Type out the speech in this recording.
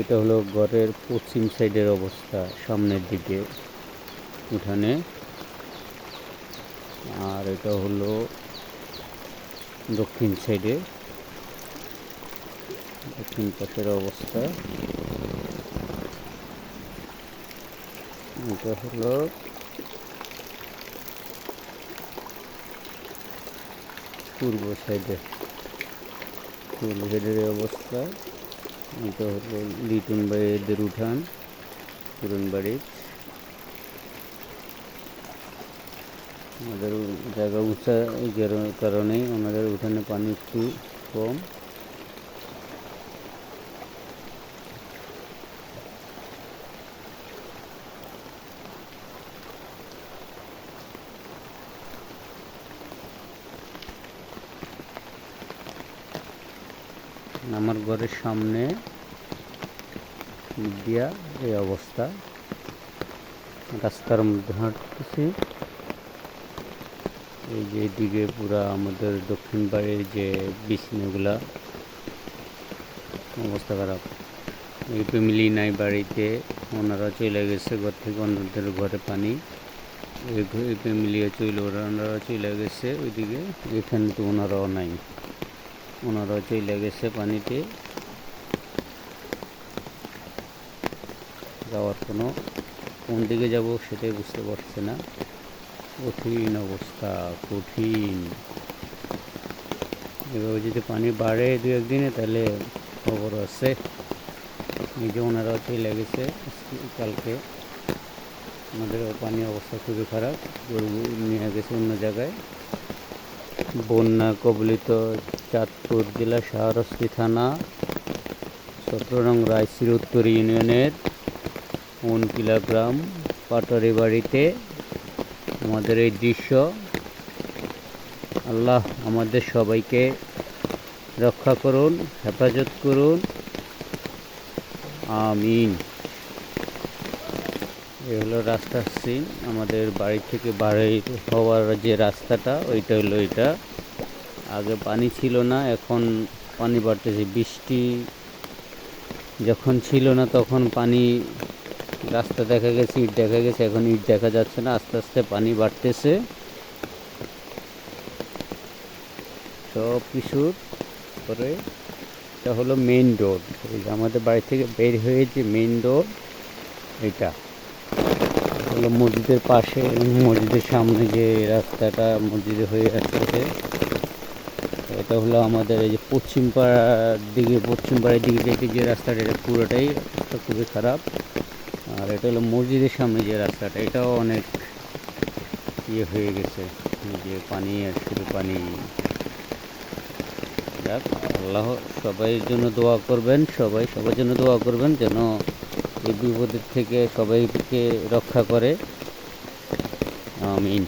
এটা হলো ঘরের পশ্চিম সাইডের অবস্থা, সামনের দিকে উঠানে। আর এটা হলো দক্ষিণ সাইডে, দক্ষিণ পাশের অবস্থা। এটা হলো পূর্ব সাইডে, পূর্ব সাইডের অবস্থা। এটা হলো লিটন ভাইদের উঠান, পুরন বাড়ির। আমাদের জায়গা উঁচা কারণে আমাদের উঠানে পানি একটু কম। আমার ঘরের সামনে দিয়া এই অবস্থা, রাস্তার মধ্যে হাঁটতেছি। এই যে এদিকে পুরা আমাদের দক্ষিণ বাড়ির যে বিছনাগুলা অবস্থা খারাপ। এই ফ্যামিলি নাই বাড়িতে, ওনারা চলে গেছে ঘর থেকে, অন্যদের ঘরে পানি। এই ফ্যামিলিও ওনারা চলে গেছে ওইদিকে। এখানে তো ওনারাও নাই, ওনারাও চলে গেছে পানিতে। যাওয়ার কোন দিকে যাব সেটাই বুঝতে পারছে না। কঠিন অবস্থা, কঠিন। এভাবে যদি পানি বাড়ে দু একদিনে তাহলে খবর আছে। নিজে ওনারাও চলে গেছে কালকে। আমাদের পানি অবস্থা খুবই খারাপ, গরু নিয়ে গেছে অন্য জায়গায়। বন্যা কবলিত চাঁদপুর জেলা শাহরাস্তি থানা 17 নং রায়শ্রী উত্তর ইউনিয়নের মনকিলা গ্রাম পাটারি বাড়িতে আমাদের এই দৃশ্য। আল্লাহ আমাদের সবাইকে রক্ষা করুন, হেফাজত করুন, আমিন। এ হলো রাস্তার সিন। আমাদের বাড়ি থেকে বাড়ি হওয়ার যে রাস্তাটা, ওইটা হলো এটা। আগে পানি ছিল না, এখন পানি বাড়তেছে। বৃষ্টি যখন ছিল না তখন পানি, রাস্তা দেখা গেছে, ইট দেখা গেছে, এখন ইট দেখা যাচ্ছে না। আস্তে আস্তে পানি বাড়তেছে সব কিছুর পরে। এটা হলো মেইন রোড, এই যে আমাদের বাড়ি থেকে বের হয়ে যে মেইন রোড, এটা হলো মসজিদের পাশে, মসজিদের সামনে যে রাস্তাটা মসজিদে হয়ে আসছে। এটা হলো আমাদের এই যে পশ্চিম পাড়ার দিকে যেতে যে রাস্তাটা, এটা পুরোটাই খুবই খারাপ। আর এটা হলো মসজিদের সামনে যে রাস্তাটা, এটাও অনেক হয়ে গেছে, যে পানি আর শুধু পানি। যাক, আল্লাহ সবাইয়ের জন্য দোয়া করবেন, সবার জন্য দোয়া করবেন যেন এই বিপদের থেকে সবাইকে রক্ষা করে, আমিন।